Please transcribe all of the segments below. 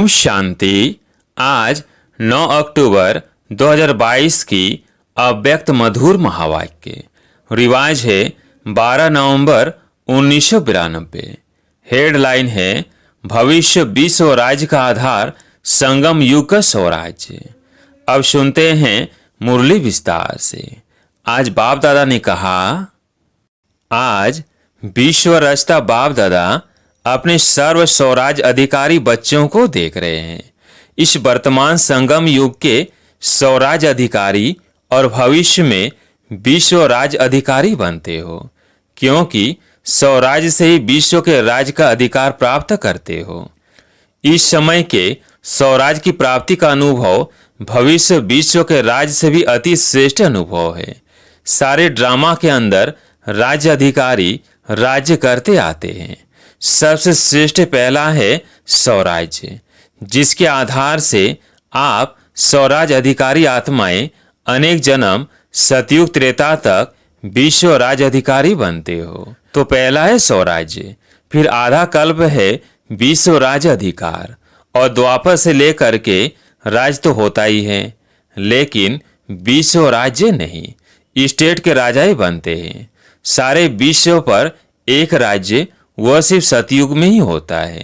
ओम शांति। आज 9 अक्टूबर 2022 की अव्यक्त मधुर महावाक्य रिवाज है 12 नवंबर 1992। हेडलाइन है भविष्य विश्व राज्य का आधार संगम युग का स्वराज्य। अब सुनते हैं मुरली विस्तार से। आज बाप दादा ने कहा, आज विश्व रचता बाप दादा अपने सर्व स्वराज अधिकारी बच्चों को देख रहे हैं। इस वर्तमान संगम युग के स्वराज अधिकारी और भविष्य में विश्व राज अधिकारी बनते हो, क्योंकि स्वराज से ही विश्व के राज का अधिकार प्राप्त करते हो। इस समय के स्वराज की प्राप्ति का अनुभव भविष्य विश्व के राज से भी अति श्रेष्ठ अनुभव है। सारे ड्रामा के अंदर राज्य अधिकारी राज्य करते आते हैं। सबसे श्रेष्ठ पहला है स्वराज्य, जिसके आधार से आप स्वराज अधिकारी आत्माएं अनेक जन्म सतयुग त्रेता तक विश्व राज अधिकारी बनते हो। तो पहला है स्वराज्य, फिर आधा कल्प है विश्व राज अधिकार, और द्वापर से लेकर के राज तो होता ही है, लेकिन विश्व राज्य नहीं। स्टेट के राजा ही बनते हैं। सारे विश्व पर एक राज्य वह सिर्फ सतयुग में ही होता है।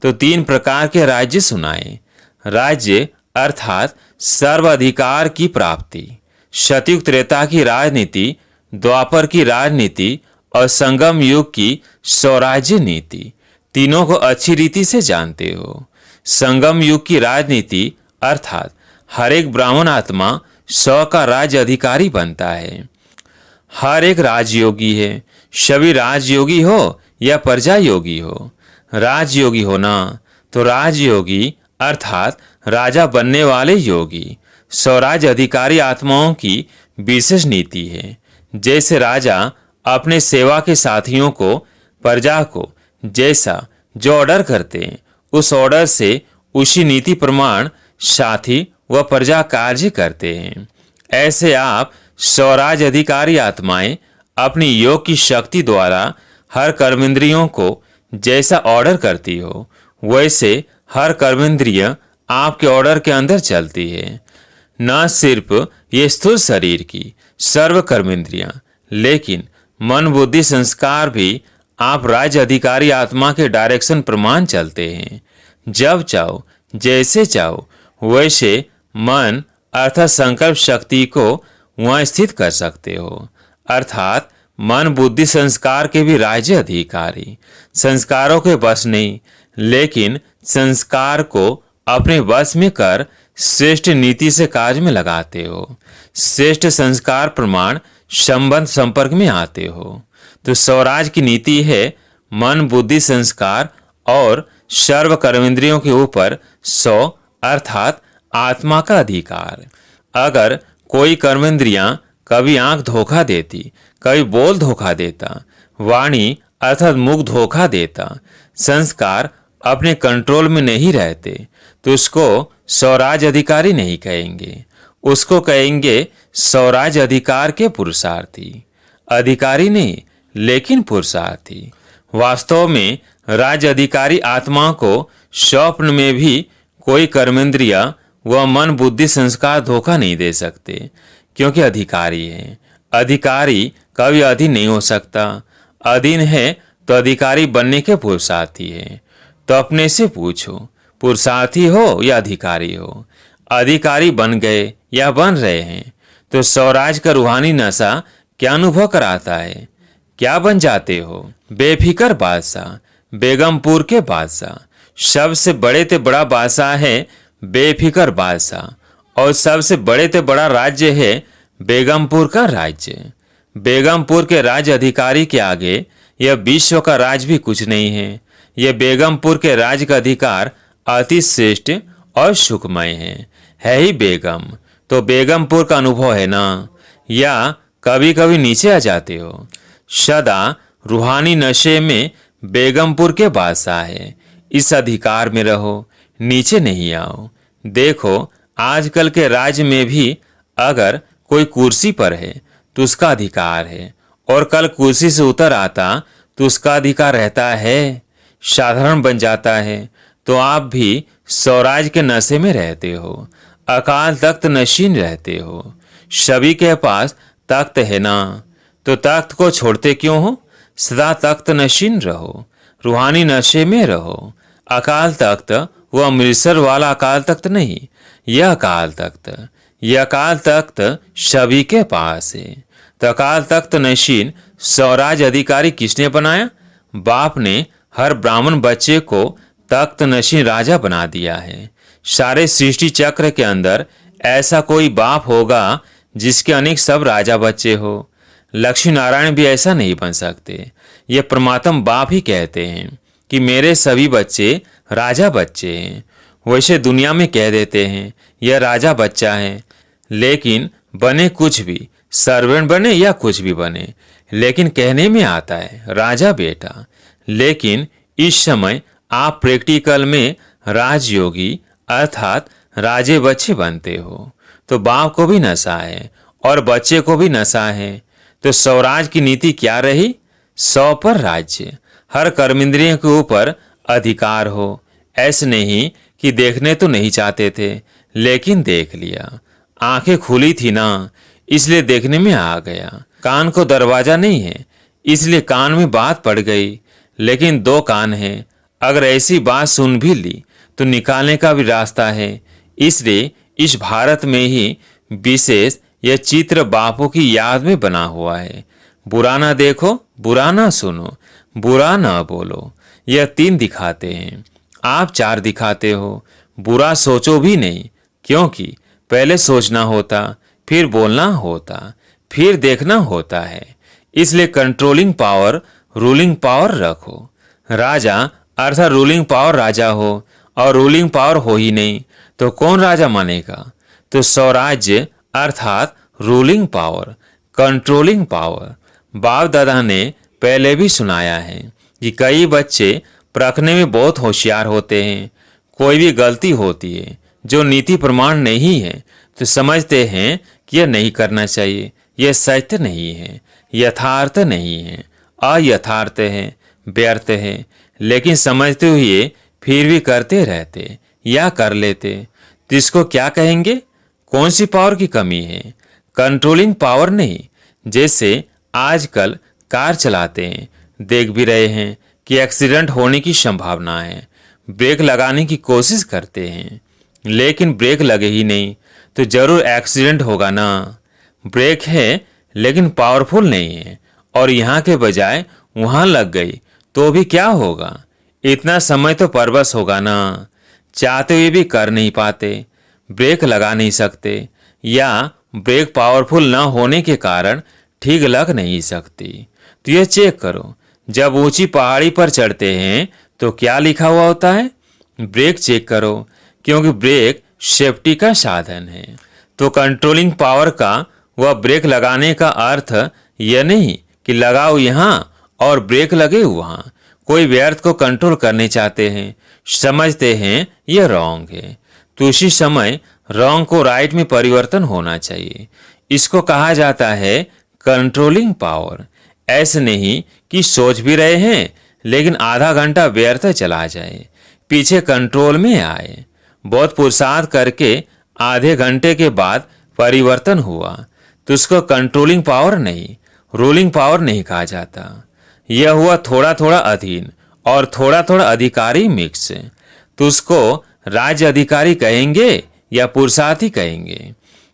तो 3 प्रकार के राज्य सुनाए। राज्य अर्थात सर्वाधिकार की प्राप्ति, सतयुग त्रेता की राजनीति, द्वापर की राजनीति और संगम युग की स्वराज्य नीति। तीनों को अच्छी रीति से जानते हो। संगम युग की राजनीति अर्थात हर एक ब्राह्मण आत्मा 100 का राज्य अधिकारी बनता है। हर एक राजयोगी है, सभी राजयोगी हो या प्रजा योगी हो। राजयोगी हो ना, तो राजयोगी अर्थात राजा बनने वाले योगी। स्वराज अधिकारी आत्माओं की विशेष नीति है। जैसे राजा अपने सेवा के साथियों को, प्रजा को जैसा जो ऑर्डर करते हैं, उस ऑर्डर से उसी नीति प्रमाण साथी व प्रजा कार्य करते हैं। ऐसे आप स्वराज अधिकारी आत्माएं अपनी योग की शक्ति द्वारा हर कर्मेंद्रियों को जैसा ऑर्डर करती हो, वैसे हर कर्मेंद्रिय आपके ऑर्डर के अंदर चलती है। न सिर्फ ये स्थूल शरीर की सर्व कर्मेंद्रियां, लेकिन मन बुद्धि संस्कार भी आप राज्य अधिकारी आत्मा के डायरेक्शन प्रमाण चलते हैं। जब चाहो जैसे चाहो वैसे मन अर्थात संकल्प शक्ति को वहां स्थित कर सकते हो। अर्थात मन बुद्धि संस्कार के भी राज्य अधिकारी। संस्कारों के बस नहीं, लेकिन संस्कार को अपने वश में कर श्रेष्ठ नीति से कार्य में लगाते हो। श्रेष्ठ संस्कार प्रमाण संबंध संपर्क में आते हो। तो स्वराज की नीति है मन बुद्धि संस्कार और सर्व कर्मेंद्रियों के ऊपर 100 अर्थात आत्मा का अधिकार। अगर कोई कर्मेंद्रियां कभी आंख धोखा देती, कभी बोल धोखा देता, वाणी अर्थात मुख धोखा देता, संस्कार अपने कंट्रोल में नहीं रहते, तो उसको स्वराज अधिकारी नहीं कहेंगे। उसको कहेंगे स्वराज अधिकार के पुरुषार्थी। अधिकारी नहीं, लेकिन पुरुषार्थी। वास्तव में राज्य अधिकारी आत्मा को स्वप्न में भी कोई कर्मेंद्रिया व मन बुद्धि संस्कार धोखा नहीं दे सकते, क्योंकि अधिकारी है। अधिकारी कभी अधीन नहीं हो सकता। अधीन है तो अधिकारी बनने के पुरुषार्थी है। तो अपने से पूछो, पुरुषार्थी हो या अधिकारी हो? अधिकारी बन गए या बन रहे हैं, तो स्वराज का रूहानी नशा क्या अनुभव कराता है? क्या बन जाते हो? बेफिक्र बादशाह, बेगमपुर के बादशाह। सबसे बड़े ते बड़ा बादशाह है बेफिक्र बादशाह, और सबसे बड़े ते बड़ा राज्य है बेगमपुर का राज्य। बेगमपुर के राज्य अधिकारी के आगे यह विश्व का राज भी कुछ नहीं है। यह बेगमपुर के राज्य का अधिकार अति श्रेष्ठ और सुखमय है ही बेगम। तो बेगमपुर का अनुभव है ना? या कभी कभी नीचे आ जाते हो? सदा रूहानी नशे में बेगमपुर के बादशाह है। इस अधिकार में रहो, नीचे नहीं आओ। देखो आजकल के राज्य में भी अगर कोई कुर्सी पर है तो उसका अधिकार है, और कल कुर्सी से उतर आता तो उसका अधिकार रहता है, साधारण बन जाता है, तो आप भी स्वराज के नशे में रहते हो, अकाल तख्त नशीन रहते हो। सभी के पास तख्त है ना, तो तख्त को छोड़ते क्यों हो? सदा तख्त नशीन रहो, रूहानी नशे में रहो। अकाल तख्त वो अमृतसर वाला अकाल तख्त नहीं, यह अकाल तख्त, यह अकाल तख्त सभी के पास है। तो अकाल तख्त नशीन स्वराज अधिकारी किसने बनाया? बाप ने हर ब्राह्मण बच्चे को तख्त नशीन राजा बना दिया है। सारे सृष्टि चक्र के अंदर ऐसा कोई बाप होगा जिसके अनेक सब राजा बच्चे हो। लक्ष्मी नारायण भी ऐसा नहीं बन सकते। ये परमात्मा बाप ही कहते हैं कि मेरे सभी बच्चे राजा बच्चे हैं। वैसे दुनिया में कह देते हैं यह राजा बच्चा है, लेकिन बने कुछ भी, सर्वेंट बने या कुछ भी बने, लेकिन कहने में आता है राजा बेटा। लेकिन इस समय आप प्रैक्टिकल में राजयोगी अर्थात राजे बच्चे बनते हो। तो बाप को भी नशा है और बच्चे को भी नशा है। तो स्वराज की नीति क्या रही? 100 पर राज्य, हर कर्मेंद्रिय के ऊपर अधिकार हो। ऐसे नहीं कि देखने तो नहीं चाहते थे लेकिन देख लिया, आंखें खुली थी ना इसलिए देखने में आ गया। कान को दरवाजा नहीं है इसलिए कान में बात पड़ गई, लेकिन 2 कान हैं, अगर ऐसी बात सुन भी ली तो निकालने का भी रास्ता है। इसलिए इस भारत में ही विशेष यह चित्र बापू की याद में बना हुआ है। बुरा ना देखो, बुरा ना सुनो, बुरा ना बोलो, यह 3 दिखाते हैं, आप 4 दिखाते हो। बुरा सोचो भी नहीं, क्योंकि पहले सोचना होता, फिर बोलना होता, फिर देखना होता है। इसलिए कंट्रोलिंग पावर, रूलिंग पावर रखो। राजा अर्थात रूलिंग पावर राजा हो और रूलिंग पावर हो ही नहीं तो कौन राजा मानेगा? तो स्वराज्य अर्थात रूलिंग पावर, कंट्रोलिंग पावर। बाप दादा ने पहले भी सुनाया है कि कई बच्चे परखने में बहुत होशियार होते हैं। कोई भी गलती होती है जो नीति प्रमाण नहीं है तो समझते हैं कि यह नहीं करना चाहिए, यह सत्य नहीं है, यथार्थ नहीं है, अयथार्थ है, व्यर्थ है, लेकिन समझते हुए फिर भी करते रहते या कर लेते। तो इसको क्या कहेंगे? कौन सी पावर की कमी है? कंट्रोलिंग पावर नहीं। जैसे आजकल कार चलाते हैं, देख भी रहे हैं कि एक्सीडेंट होने की संभावना है, ब्रेक लगाने की कोशिश करते हैं, लेकिन ब्रेक लगे ही नहीं तो जरूर एक्सीडेंट होगा ना। ब्रेक है लेकिन पावरफुल नहीं है और यहाँ के बजाय वहाँ लग गई तो भी क्या होगा? इतना समय तो परबस होगा ना। चाहते हुए भी कर नहीं पाते, ब्रेक लगा नहीं सकते, या ब्रेक पावरफुल न होने के कारण ठीक लग नहीं सकती। तो ये चेक करो, जब ऊंची पहाड़ी पर चढ़ते हैं तो क्या लिखा हुआ होता है? ब्रेक चेक करो, क्योंकि ब्रेक सेफ्टी का साधन है। तो कंट्रोलिंग पावर का वह ब्रेक लगाने का अर्थ यह नहीं कि लगाओ यहाँ और ब्रेक लगे वहाँ। कोई व्यर्थ को कंट्रोल करने चाहते हैं, समझते हैं यह रॉन्ग है, तो उसी समय रॉन्ग को राइट में परिवर्तन होना चाहिए। इसको कहा जाता है कंट्रोलिंग पावर। ऐसे नहीं कि सोच भी रहे हैं लेकिन आधा घंटा व्यर्थ चला जाए, पीछे कंट्रोल में आए। बहुत पुरुषार्थ करके आधे घंटे के बाद परिवर्तन हुआ तो उसको कंट्रोलिंग पावर नहीं, रूलिंग पावर नहीं कहा जाता। यह हुआ थोड़ा थोड़ा अधीन और थोड़ा थोड़ा अधिकारी मिक्स, तो उसको राज्य अधिकारी कहेंगे या पुरुषार्थी कहेंगे?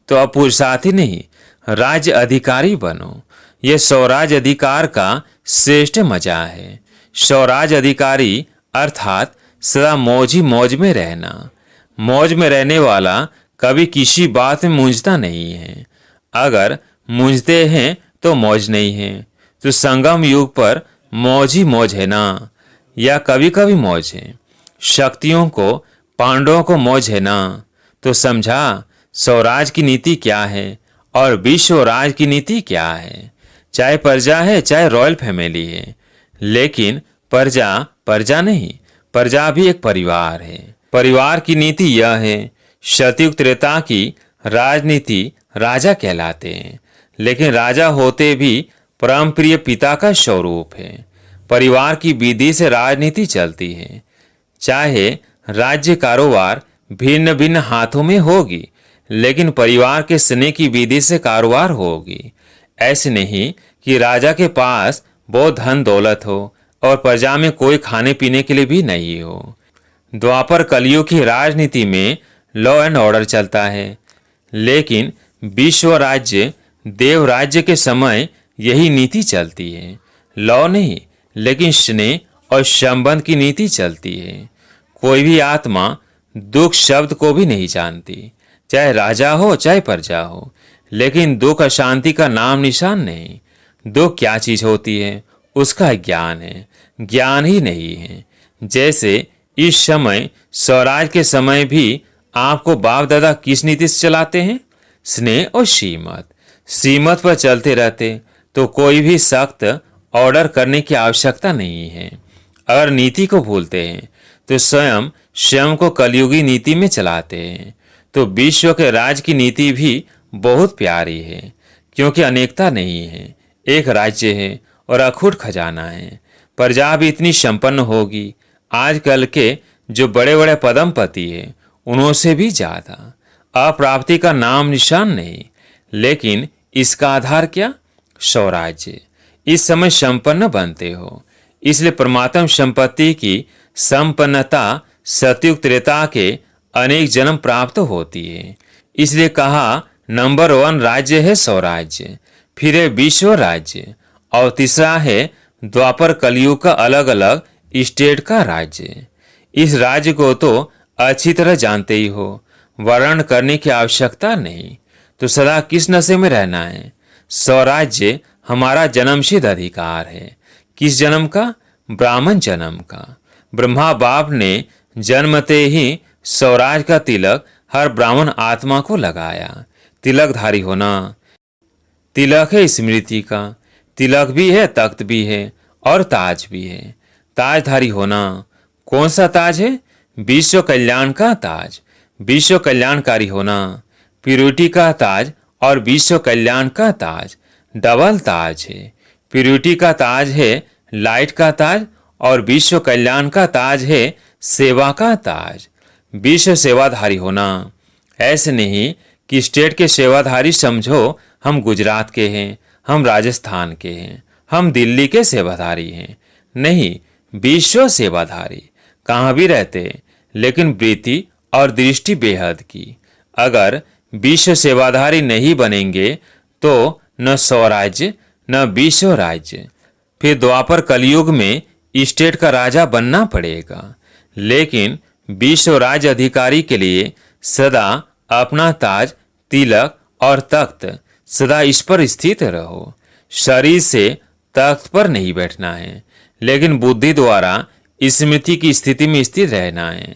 तो अब पुरुषार्थी नहीं, राज्य अधिकारी बनो। यह स्वराज अधिकार का श्रेष्ठ मजा है। स्वराज अधिकारी अर्थात सदा मौज ही मौज में रहना। मौज में रहने वाला कभी किसी बात में मूंझता नहीं है। अगर मूंझते हैं तो मौज नहीं है। तो संगम युग पर मौज ही मौज है ना, या कभी कभी मौज है। शक्तियों को, पांडवों को मौज है ना। तो समझा स्वराज की नीति क्या है और विश्व राज की नीति क्या है। चाहे प्रजा है चाहे रॉयल फैमिली है, लेकिन प्रजा प्रजा नहीं, प्रजा भी एक परिवार है। परिवार की नीति यह है, सतयुग त्रेता की राजनीति राजा कहलाते हैं, लेकिन राजा होते भी परम प्रिय पिता का स्वरूप है। परिवार की विधि से राजनीति चलती है। चाहे राज्य कारोबार भिन्न भिन्न हाथों में होगी, लेकिन परिवार के स्नेह की विधि से कारोबार होगी। ऐसे नहीं कि राजा के पास बहुत धन दौलत हो और प्रजा में कोई खाने पीने के लिए भी नहीं हो। द्वापर कलयुग की राजनीति में लॉ एंड ऑर्डर चलता है, लेकिन विश्व राज्य देव राज्य के समय यही नीति चलती है। लॉ नहीं, लेकिन स्नेह और संबंध की नीति चलती है। कोई भी आत्मा दुख शब्द को भी नहीं जानती, चाहे राजा हो चाहे प्रजा हो, लेकिन दुख अशांति का नाम निशान नहीं। दुख क्या चीज होती है उसका ज्ञान है, ज्ञान ही नहीं है। जैसे इस समय स्वराज के समय भी आपको बाप दादा किस नीति से चलाते हैं? स्नेह और श्रीमत। श्रीमत पर चलते रहते तो कोई भी सख्त ऑर्डर करने की आवश्यकता नहीं है। अगर नीति को भूलते हैं तो स्वयं को कलयुगी नीति में चलाते हैं। तो विश्व के राज की नीति भी बहुत प्यारी है, क्योंकि अनेकता नहीं है, एक राज्य है और अखूट खजाना है। प्रजा भी इतनी संपन्न होगी, आजकल के जो बड़े बड़े पदमपति है उनसे भी ज्यादा। अप्राप्ति का नाम निशान नहीं, लेकिन इसका आधार क्या? स्वराज्य। इस समय संपन्न बनते हो, इसलिए परमात्म संपत्ति की संपन्नता सतयुग त्रेता के अनेक जन्म प्राप्त होती है। इसलिए कहा नंबर 1 राज्य है स्वराज्य, फिर है विश्व राज्य, और तीसरा है द्वापर कलयुग का अलग अलग स्टेट का राज्य। इस राज्य को तो अच्छी तरह जानते ही हो, वर्णन करने की आवश्यकता नहीं। तो सदा किस नशे में रहना है? स्वराज्य हमारा जन्मसिद्ध अधिकार है। किस जन्म का? ब्राह्मण जन्म का। ब्रह्मा बाप ने जन्मते ही स्वराज का तिलक हर ब्राह्मण आत्मा को लगाया। तिलकधारी होना, तिलक है स्मृति का, तिलक भी है, तख्त भी है और ताज भी है। ताजधारी होना, कौन सा ताज है? विश्व कल्याण का ताज। विश्व कल्याणकारी होना, प्योरिटी का ताज और विश्व कल्याण का ताज, डबल ताज है। प्योरिटी का ताज है लाइट का ताज, और विश्व कल्याण का ताज है सेवा का ताज। विश्व सेवाधारी होना, ऐसे नहीं कि स्टेट के सेवाधारी समझो हम गुजरात के हैं, हम राजस्थान के हैं, हम दिल्ली के सेवाधारी हैं। नहीं, विश्व सेवाधारी कहाँ भी रहते, लेकिन वृत्ति और दृष्टि बेहद की। अगर विश्व सेवाधारी नहीं बनेंगे तो न स्वराज्य न विश्व राज्य। फिर द्वापर कलयुग में स्टेट का राजा बनना पड़ेगा, लेकिन विश्व राज्य अधिकारी के लिए सदा अपना ताज, तिलक और तख्त सदा इस पर स्थित रहो। शरीर से तख्त पर नहीं बैठना है, लेकिन बुद्धि द्वारा स्मृति की स्थिति में स्थित रहना है।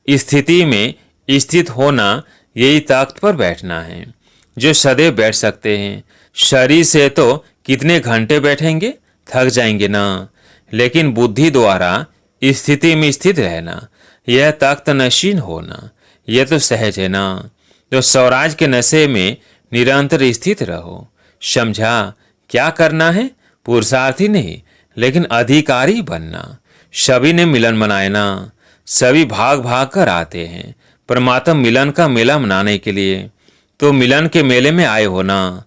स्थिति में स्थित होना यही तख्त पर बैठना है, जो सदैव बैठ सकते हैं। शरीर से तो कितने घंटे बैठेंगे, थक जाएंगे ना, लेकिन बुद्धि द्वारा स्थिति में स्थित रहना, यह तख्त नशीन होना, यह तो सहज है ना। तो स्वराज के नशे में निरंतर स्थित रहो। समझा क्या करना है? पुरुषार्थी नहीं, लेकिन अधिकारी बनना। सभी ने मिलन मनाए ना, सभी भाग भाग कर आते हैं परमात्मा मिलन का मेला मनाने के लिए। तो मिलन के मेले में आए हो ना।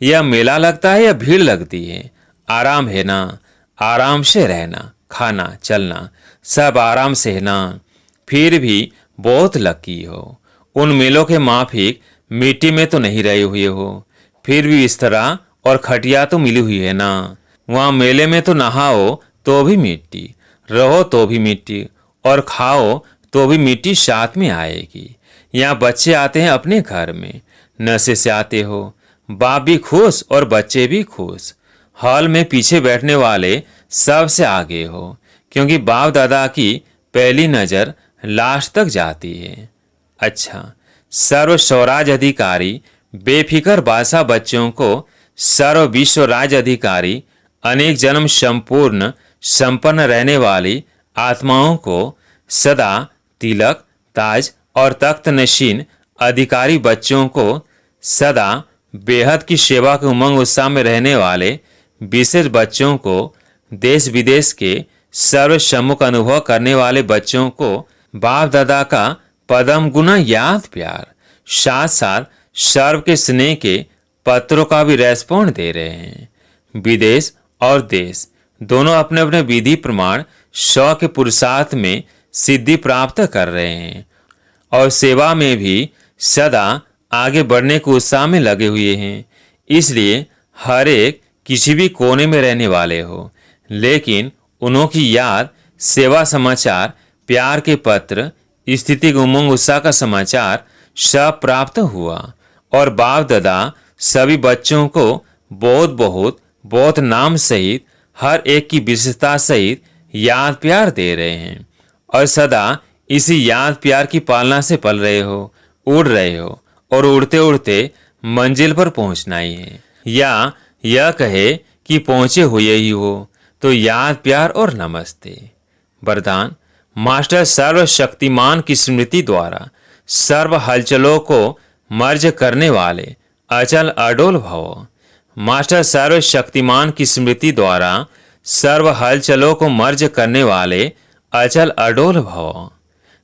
यह मेला लगता है या भीड़ लगती है? आराम है ना, आराम से रहना, खाना चलना सब आराम से है ना। फिर भी बहुत लकी हो, उन मेलों के माफिक मिट्टी में तो नहीं रहे हुए हो, फिर भी बिस्तरा और खटिया तो मिली हुई है ना। वहाँ मेले में तो नहाओ तो भी मिट्टी, रहो तो भी मिट्टी, और खाओ तो भी मिट्टी साथ में आएगी। यहाँ बच्चे आते हैं अपने घर में, नशे से आते हो, बाप भी खुश और बच्चे भी खुश। हॉल में पीछे बैठने वाले सबसे आगे हो, क्योंकि बाप दादा की पहली नज़र लास्ट तक जाती है। अच्छा, सर्व स्वराज अधिकारी बेफिक्र बादशाह बच्चों को सर्व विश्व राज अधिकारी अनेक जन्म संपूर्ण संपन्न रहने वाली आत्माओं को सदा तिलक, ताज और तख्त नशीन अधिकारी बच्चों को सदा बेहद की सेवा के उमंग उत्साह में रहने वाले विशेष बच्चों को, देश विदेश के सर्व सम्मुख अनुभव करने वाले बच्चों को बाप दादा का पदम गुना याद प्यार, साथ साथ सर्व के स्नेह के पत्रों का भी रेस्पॉन्ड दे रहे हैं। विदेश और देश दोनों अपने अपने विधि प्रमाण 100 के पुरुषार्थ में सिद्धि प्राप्त कर रहे हैं और सेवा में भी सदा आगे बढ़ने के उत्साह में लगे हुए हैं। इसलिए हर एक किसी भी कोने में रहने वाले हो, लेकिन उन्हों की याद, सेवा समाचार, प्यार के पत्र, स्थिति उमंग उत्साह का समाचार सब प्राप्त हुआ और बाप दादा सभी बच्चों को बहुत नाम सहित हर एक की विशेषता सहित याद प्यार दे रहे हैं और सदा इसी याद प्यार की पालना से पल रहे हो, उड़ रहे हो और उड़ते उड़ते मंजिल पर पहुंचना ही है, या यह कहे कि पहुंचे हुए ही हो। तो याद प्यार और नमस्ते। वरदान, मास्टर सर्वशक्तिमान की स्मृति द्वारा सर्व हलचलों को मर्ज करने वाले अचल अडोल भव। मास्टर सर्वशक्तिमान की स्मृति द्वारा सर्व हलचलों को मर्ज करने वाले अचल अडोल भव।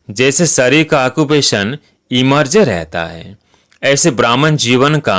जैसे शरीर का ऑक्यूपेशन इमर्ज रहता है, ऐसे ब्राह्मण जीवन का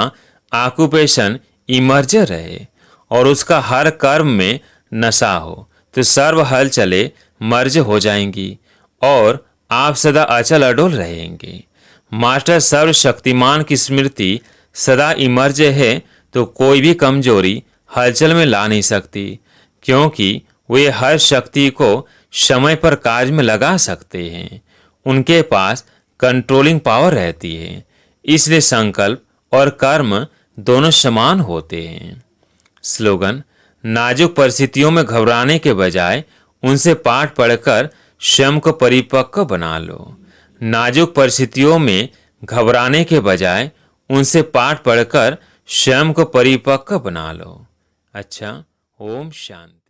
ऑक्यूपेशन इमर्ज रहे और उसका हर कर्म में नशा हो, तो सर्व हलचलें मर्ज हो जाएंगी और आप सदा अचल अडोल रहेंगे। मास्टर सर्वशक्तिमान की स्मृति सदा इमर्ज है, तो कोई भी कमजोरी हलचल में ला नहीं सकती, क्योंकि वे हर शक्ति को समय पर कार्य में लगा सकते हैं। उनके पास कंट्रोलिंग पावर रहती है, इसलिए संकल्प और कर्म दोनों समान होते हैं। स्लोगन, नाजुक परिस्थितियों में घबराने के बजाय उनसे पाठ पढ़कर स्वयं को परिपक्व बना लो। नाजुक परिस्थितियों में घबराने के बजाय उनसे पाठ पढ़कर स्वयं को परिपक्व बना लो। अच्छा, ओम शांति।